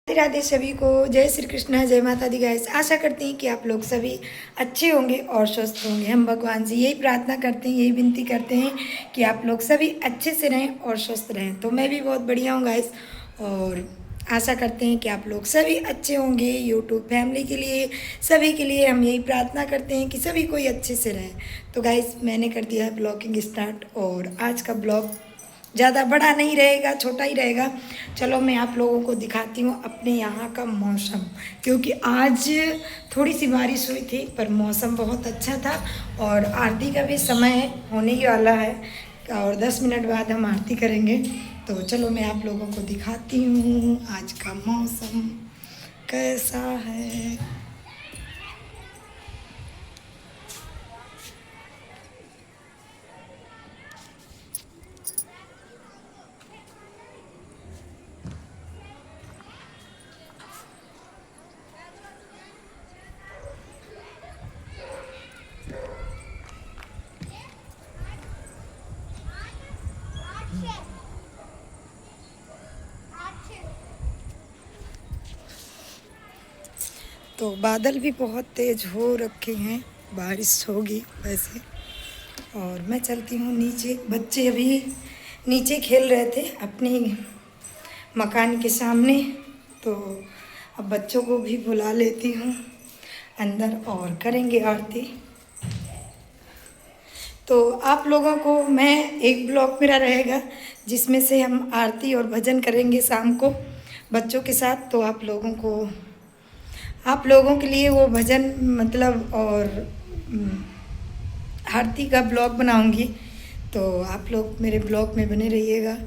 राधे राधे सभी को। जय श्री कृष्ण, जय माता दी गाइस। आशा करते हैं कि आप लोग सभी अच्छे होंगे और स्वस्थ होंगे। हम भगवान से यही प्रार्थना करते हैं, यही विनती करते हैं कि आप लोग सभी अच्छे से रहें और स्वस्थ रहें। तो मैं भी बहुत बढ़िया हूँ गाइस, और आशा करते हैं कि आप लोग सभी अच्छे होंगे। यूट्यूब फैमिली के लिए, सभी के लिए हम यही प्रार्थना करते हैं कि सभी कोई अच्छे से रहें। तो गाइस, मैंने कर दिया है ब्लॉगिंग स्टार्ट, और आज का ब्लॉग ज़्यादा बड़ा नहीं रहेगा, छोटा ही रहेगा। चलो मैं आप लोगों को दिखाती हूँ अपने यहाँ का मौसम, क्योंकि आज थोड़ी सी बारिश हुई थी पर मौसम बहुत अच्छा था। और आरती का भी समय होने ही वाला है, और 10 मिनट बाद हम आरती करेंगे। तो चलो मैं आप लोगों को दिखाती हूँ आज का मौसम कैसा है। तो बादल भी बहुत तेज़ हो रखे हैं, बारिश होगी वैसे। और मैं चलती हूँ नीचे। बच्चे अभी नीचे खेल रहे थे अपने मकान के सामने, तो अब बच्चों को भी बुला लेती हूँ अंदर और करेंगे आरती। तो आप लोगों को मैं एक ब्लॉग मेरा रहेगा जिसमें से हम आरती और भजन करेंगे शाम को बच्चों के साथ। तो आप लोगों के लिए वो भजन मतलब और आरती का ब्लॉग बनाऊंगी। तो आप लोग मेरे ब्लॉग में बने रहिएगा,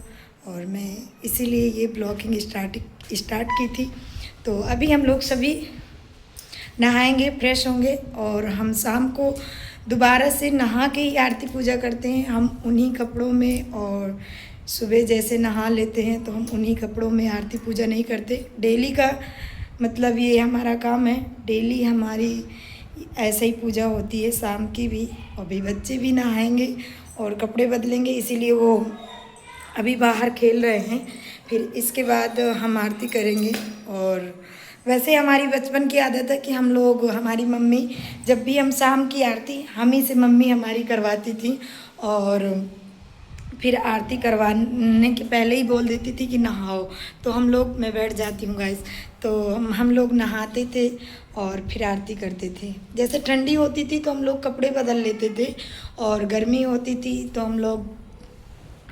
और मैं इसीलिए ये ब्लॉगिंग स्टार्ट की थी। तो अभी हम लोग सभी नहाएंगे, फ्रेश होंगे, और हम शाम को दोबारा से नहा के ही आरती पूजा करते हैं। हम उन्हीं कपड़ों में, और सुबह जैसे नहा लेते हैं तो हम उन्हीं कपड़ों में आरती पूजा नहीं करते। डेली का मतलब ये हमारा काम है, डेली हमारी ऐसे ही पूजा होती है शाम की भी। अभी बच्चे भी नहाएंगे और कपड़े बदलेंगे, इसीलिए वो अभी बाहर खेल रहे हैं। फिर इसके बाद हम आरती करेंगे। और वैसे हमारी बचपन की आदत है कि हम लोग, हमारी मम्मी जब भी हम शाम की आरती हम ही से मम्मी हमारी करवाती थी, और फिर आरती करवाने के पहले ही बोल देती थी कि नहाओ। तो हम लोग, मैं बैठ जाती हूँ गाइस, तो हम लोग नहाते थे और फिर आरती करते थे। जैसे ठंडी होती थी तो हम लोग कपड़े बदल लेते थे, और गर्मी होती थी तो हम लोग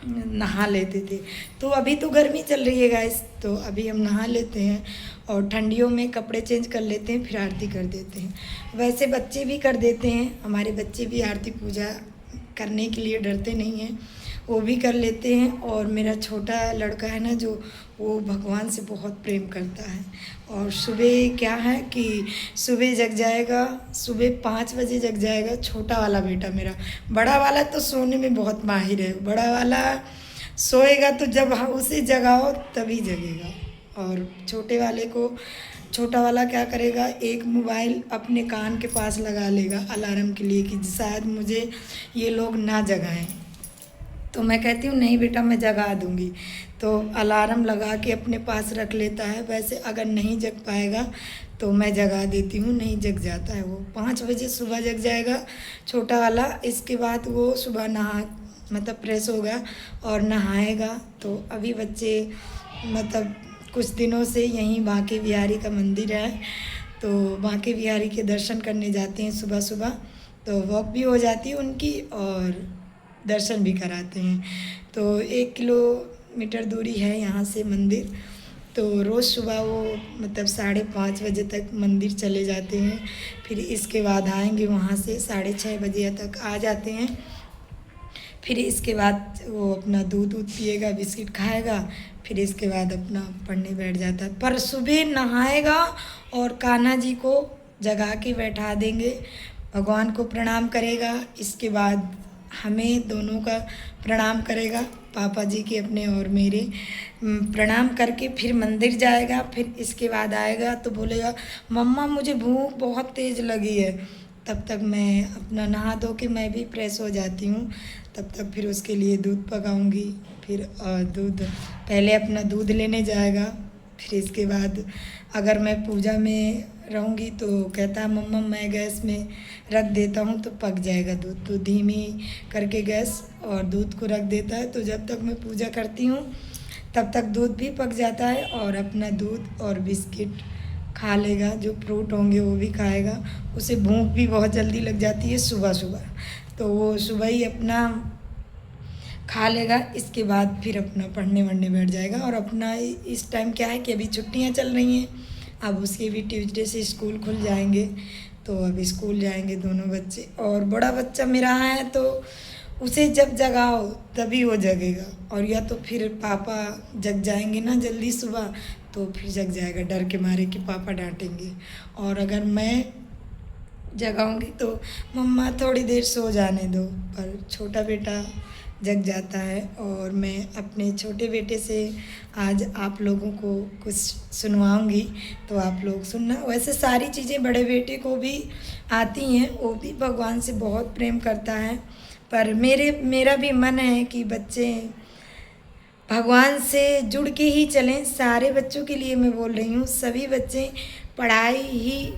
नहा लेते थे। तो अभी तो गर्मी चल रही है गाइस, तो अभी हम नहा लेते हैं और ठंडियों में कपड़े चेंज कर लेते हैं, फिर आरती कर देते हैं। वैसे बच्चे भी कर देते हैं, हमारे बच्चे भी आरती पूजा करने के लिए डरते नहीं हैं, वो भी कर लेते हैं। और मेरा छोटा लड़का है ना जो, वो भगवान से बहुत प्रेम करता है। और सुबह क्या है कि सुबह जग जाएगा, सुबह 5 बजे जग जाएगा छोटा वाला बेटा मेरा। बड़ा वाला तो सोने में बहुत माहिर है, बड़ा वाला सोएगा तो जब उसे जगाओ तभी जगेगा। और छोटा वाला क्या करेगा, एक मोबाइल अपने कान के पास लगा लेगा अलार्म के लिए कि शायद मुझे ये लोग ना जगाएं। तो मैं कहती हूँ नहीं बेटा, मैं जगा दूँगी। तो अलार्म लगा के अपने पास रख लेता है। वैसे अगर नहीं जग पाएगा तो मैं जगा देती हूँ, नहीं जग जाता है वो। 5 बजे सुबह जग जाएगा छोटा वाला। इसके बाद वो सुबह मतलब फ्रेश होगा और नहाएगा। तो अभी बच्चे मतलब कुछ दिनों से यहीं बांके बिहारी का मंदिर है, तो बांके बिहारी के दर्शन करने जाते हैं सुबह सुबह। तो वॉक भी हो जाती है उनकी और दर्शन भी कराते हैं। तो 1 किलोमीटर दूरी है यहाँ से मंदिर। तो रोज़ सुबह वो मतलब 5:30 बजे तक मंदिर चले जाते हैं। फिर इसके बाद आएंगे वहाँ से 6:30 बजे तक आ जाते हैं। फिर इसके बाद वो अपना दूध पिएगा, बिस्किट खाएगा, फिर इसके बाद अपना पढ़ने बैठ जाता है। पर सुबह नहाएगा और कान्हा जी को जगा के बैठा देंगे, भगवान को प्रणाम करेगा। इसके बाद हमें दोनों का प्रणाम करेगा, पापा जी के अपने और मेरे। प्रणाम करके फिर मंदिर जाएगा। फिर इसके बाद आएगा तो बोलेगा मम्मा मुझे भूख बहुत तेज़ लगी है। तब तक मैं अपना नहा धो के मैं भी फ्रेश हो जाती हूँ। तब तक फिर उसके लिए दूध पकाऊंगी। फिर दूध पहले अपना दूध लेने जाएगा, फिर इसके बाद अगर मैं पूजा में रहूँगी तो कहता है मम्मा मैं गैस में रख देता हूँ तो पक जाएगा दूध, तो धीमी करके गैस और दूध को रख देता है। तो जब तक मैं पूजा करती हूँ तब तक दूध भी पक जाता है और अपना दूध और बिस्किट खा लेगा, जो फ्रूट होंगे वो भी खाएगा। उसे भूख भी बहुत जल्दी लग जाती है सुबह सुबह, तो वो सुबह ही अपना खा लेगा। इसके बाद फिर अपना पढ़ने वढ़ने बैठ जाएगा। और अपना इस टाइम क्या है कि अभी छुट्टियां चल रही हैं, अब उसके भी ट्यूसडे से स्कूल खुल जाएंगे, तो अब स्कूल जाएंगे दोनों बच्चे। और बड़ा बच्चा मेरा है तो उसे जब जगाओ तभी वो जगेगा, और या तो फिर पापा जग जाएंगे ना जल्दी सुबह तो फिर जग जाएगा डर के मारे कि पापा डांटेंगे। और अगर मैं जगाऊंगी तो मम्मा थोड़ी देर सो जाने दो, पर छोटा बेटा जग जाता है। और मैं अपने छोटे बेटे से आज आप लोगों को कुछ सुनवाऊंगी, तो आप लोग सुनना। वैसे सारी चीज़ें बड़े बेटे को भी आती हैं, वो भी भगवान से बहुत प्रेम करता है, पर मेरा भी मन है कि बच्चे भगवान से जुड़ के ही चलें। सारे बच्चों के लिए मैं बोल रही हूँ, सभी बच्चे पढ़ाई ही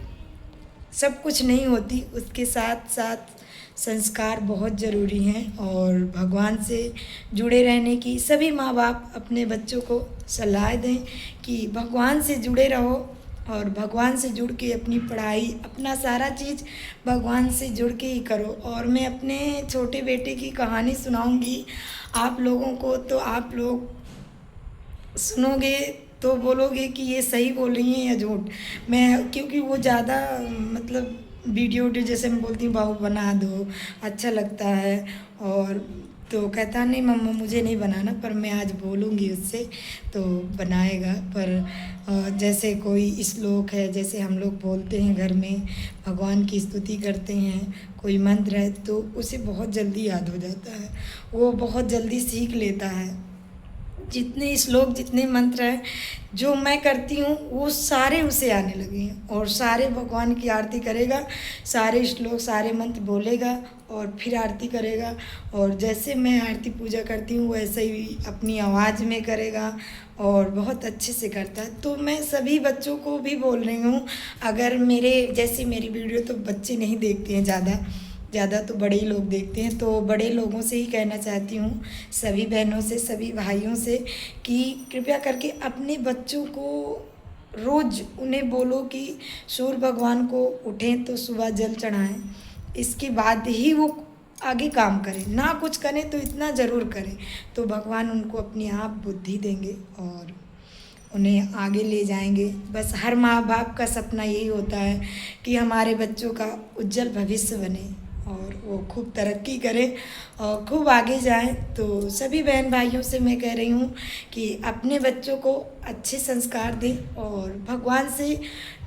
सब कुछ नहीं होती, उसके साथ साथ संस्कार बहुत ज़रूरी हैं। और भगवान से जुड़े रहने की सभी माँ बाप अपने बच्चों को सलाह दें कि भगवान से जुड़े रहो, और भगवान से जुड़ के अपनी पढ़ाई अपना सारा चीज़ भगवान से जुड़ के ही करो। और मैं अपने छोटे बेटे की कहानी सुनाऊंगी आप लोगों को, तो आप लोग सुनोगे तो बोलोगे कि ये सही बोल रही हैं या झूठ। मैं क्योंकि वो ज़्यादा मतलब वीडियो जैसे मैं बोलती हूँ बाबू बना दो, अच्छा लगता है, और तो कहता नहीं मम्मा मुझे नहीं बनाना, पर मैं आज बोलूँगी उससे तो बनाएगा। पर जैसे कोई श्लोक है, जैसे हम लोग बोलते हैं घर में भगवान की स्तुति करते हैं, कोई मंत्र है तो उसे बहुत जल्दी याद हो जाता है, वो बहुत जल्दी सीख लेता है। जितने श्लोक जितने मंत्र हैं जो मैं करती हूँ वो सारे उसे आने लगे हैं, और सारे भगवान की आरती करेगा, सारे श्लोक सारे मंत्र बोलेगा और फिर आरती करेगा। और जैसे मैं आरती पूजा करती हूँ वैसे ही अपनी आवाज़ में करेगा और बहुत अच्छे से करता है। तो मैं सभी बच्चों को भी बोल रही हूँ, अगर मेरे जैसे मेरी वीडियो तो बच्चे नहीं देखते हैं ज़्यादा तो बड़े ही लोग देखते हैं, तो बड़े लोगों से ही कहना चाहती हूँ, सभी बहनों से सभी भाइयों से, कि कृपया करके अपने बच्चों को रोज़ उन्हें बोलो कि सूर्य भगवान को उठें तो सुबह जल चढ़ाएं, इसके बाद ही वो आगे काम करें, ना कुछ करें तो इतना ज़रूर करें, तो भगवान उनको अपनी आप बुद्धि देंगे और उन्हें आगे ले जाएंगे। बस हर माँ बाप का सपना यही होता है कि हमारे बच्चों का उज्जवल भविष्य बने और वो खूब तरक्की करें और खूब आगे जाएं। तो सभी बहन भाइयों से मैं कह रही हूँ कि अपने बच्चों को अच्छे संस्कार दें और भगवान से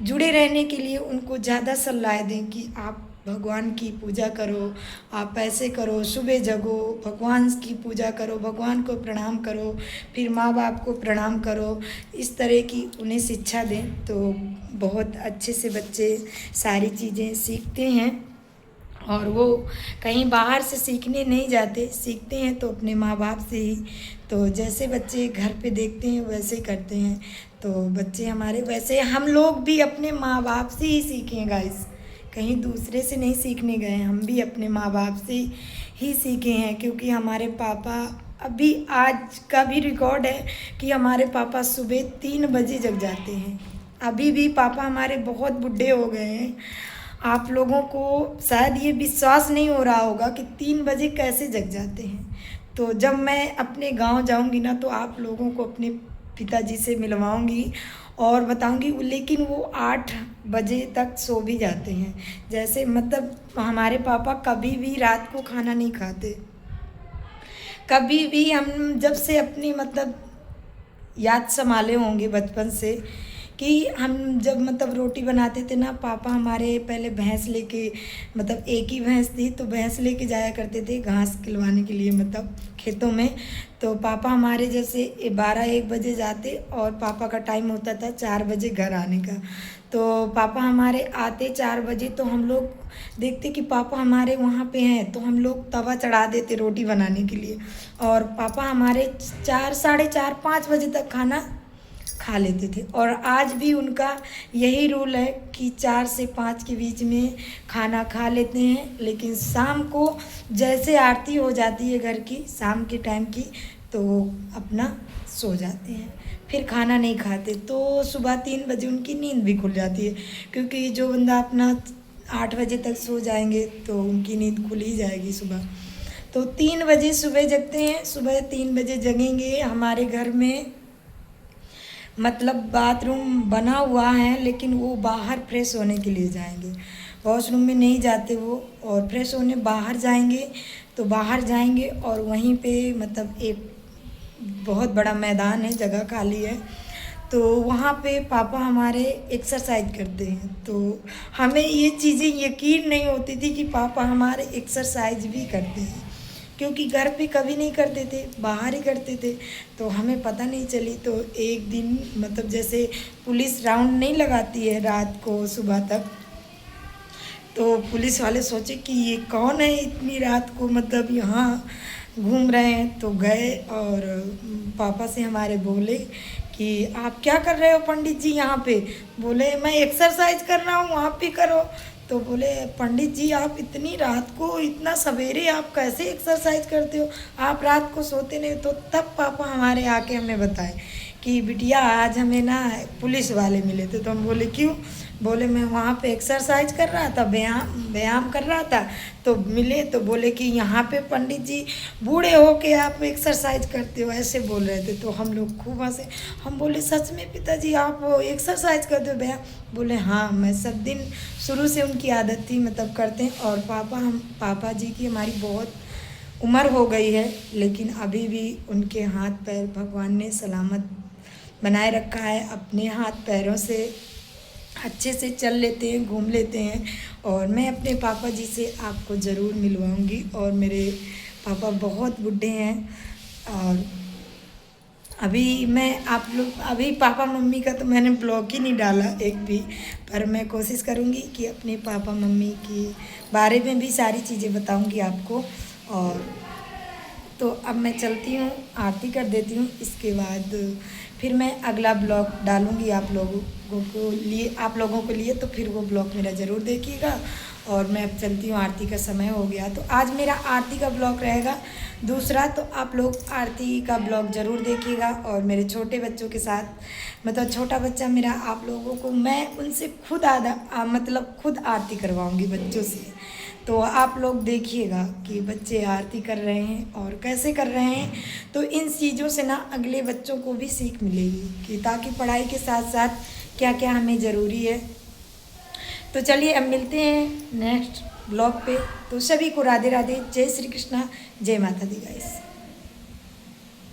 जुड़े रहने के लिए उनको ज़्यादा सलाह दें कि आप भगवान की पूजा करो, आप ऐसे करो, सुबह जगो, भगवान की पूजा करो, भगवान को प्रणाम करो, फिर माँ बाप को प्रणाम करो, इस तरह की उन्हें शिक्षा दें। तो बहुत अच्छे से बच्चे सारी चीज़ें सीखते हैं और वो कहीं बाहर से सीखने नहीं जाते, सीखते हैं तो अपने माँ बाप से ही। तो जैसे बच्चे घर पे देखते हैं वैसे ही करते हैं, तो बच्चे हमारे वैसे हम लोग भी अपने माँ बाप से ही सीखें गाइस, कहीं दूसरे से नहीं सीखने गए, हम भी अपने माँ बाप से ही सीखे हैं। क्योंकि हमारे पापा अभी आज का भी रिकॉर्ड है कि हमारे पापा सुबह 3 बजे जग जाते हैं। अभी भी पापा हमारे बहुत बूढ़े हो गए हैं। आप लोगों को शायद ये विश्वास नहीं हो रहा होगा कि 3 बजे कैसे जग जाते हैं। तो जब मैं अपने गांव जाऊंगी ना तो आप लोगों को अपने पिताजी से मिलवाऊंगी और बताऊंगी, लेकिन वो 8 बजे तक सो भी जाते हैं। जैसे मतलब हमारे पापा कभी भी रात को खाना नहीं खाते, कभी भी। हम जब से अपनी मतलब याद संभाले होंगे बचपन से कि हम जब मतलब रोटी बनाते थे ना, पापा हमारे पहले भैंस लेके, मतलब एक ही भैंस थी तो भैंस लेके जाया करते थे घास खिलवाने के लिए, मतलब खेतों में। तो पापा हमारे जैसे 12-1 बजे जाते और पापा का टाइम होता था 4 बजे घर आने का। तो पापा हमारे आते 4 बजे तो हम लोग देखते कि पापा हमारे वहाँ पे हैं, तो हम लोग तवा चढ़ा देते रोटी बनाने के लिए, और पापा हमारे 4, साढ़े 4, 5 बजे तक खाना खा लेते थे। और आज भी उनका यही रूल है कि 4 से 5 के बीच में खाना खा लेते हैं, लेकिन शाम को जैसे आरती हो जाती है घर की शाम के टाइम की, तो वो अपना सो जाते हैं, फिर खाना नहीं खाते। तो सुबह 3 बजे उनकी नींद भी खुल जाती है, क्योंकि जो बंदा अपना 8 बजे तक सो जाएंगे तो उनकी नींद खुल ही जाएगी सुबह। तो 3 बजे सुबह जगते हैं, सुबह 3 बजे जगेंगे। हमारे घर में मतलब बाथरूम बना हुआ है, लेकिन वो बाहर फ्रेश होने के लिए जाएंगे, वॉशरूम में नहीं जाते वो, और फ्रेश होने बाहर जाएंगे। तो बाहर जाएंगे और वहीं पे मतलब एक बहुत बड़ा मैदान है, जगह खाली है, तो वहाँ पे पापा हमारे एक्सरसाइज करते हैं। तो हमें ये चीज़ें यकीन नहीं होती थी कि पापा हमारे एक्सरसाइज भी करते हैं, क्योंकि घर पे कभी नहीं करते थे, बाहर ही करते थे, तो हमें पता नहीं चली। तो एक दिन मतलब जैसे पुलिस राउंड नहीं लगाती है रात को सुबह तक, तो पुलिस वाले सोचे कि ये कौन है इतनी रात को मतलब यहाँ घूम रहे हैं। तो गए और पापा से हमारे बोले कि आप क्या कर रहे हो पंडित जी यहाँ पे? बोले मैं एक्सरसाइज कर रहा हूँ, आप भी करो। तो बोले पंडित जी आप इतनी रात को इतना सवेरे आप कैसे एक्सरसाइज करते हो, आप रात को सोते नहीं? तो तब पापा हमारे आके हमें बताए कि बिटिया आज हमें ना पुलिस वाले मिले थे। तो हम बोले क्यों? बोले मैं वहाँ पे एक्सरसाइज कर रहा था, व्यायाम कर रहा था, तो मिले तो बोले कि यहाँ पे पंडित जी बूढ़े हो के आप एक्सरसाइज करते हो, ऐसे बोल रहे थे। तो हम लोग खूब हंसे। हम बोले सच में पिताजी आप एक्सरसाइज करते हो व्यायाम? बोले हाँ मैं सब दिन शुरू से उनकी आदत थी मतलब करते हैं। और पापा जी की हमारी बहुत उम्र हो गई है, लेकिन अभी भी उनके हाथ पैर भगवान ने सलामत बनाए रखा है, अपने हाथ पैरों से अच्छे से चल लेते हैं, घूम लेते हैं। और मैं अपने पापा जी से आपको ज़रूर मिलवाऊंगी। और मेरे पापा बहुत बूढ़े हैं, और अभी पापा मम्मी का तो मैंने ब्लॉग ही नहीं डाला एक भी, पर मैं कोशिश करूंगी कि अपने पापा मम्मी के बारे में भी सारी चीज़ें बताऊंगी आपको। और तो अब मैं चलती हूँ, आरती कर देती हूँ, इसके बाद फिर मैं अगला ब्लॉग डालूँगी आप लोगों के लिए, तो फिर वो ब्लॉग मेरा ज़रूर देखिएगा। और मैं अब चलती हूँ, आरती का समय हो गया। तो आज मेरा आरती का ब्लॉग रहेगा दूसरा, तो आप लोग आरती का ब्लॉग ज़रूर देखिएगा। और मेरे छोटे बच्चों के साथ मतलब छोटा बच्चा मेरा, आप लोगों को मैं उनसे खुद खुद आरती करवाऊँगी बच्चों से। तो आप लोग देखिएगा कि बच्चे आरती कर रहे हैं और कैसे कर रहे हैं। तो इन चीज़ों से ना अगले बच्चों को भी सीख मिलेगी कि ताकि पढ़ाई के साथ साथ क्या क्या हमें ज़रूरी है। तो चलिए अब मिलते हैं नेक्स्ट ब्लॉग पे। तो सभी को राधे राधे, जय श्री कृष्णा, जय माता दी गाइस।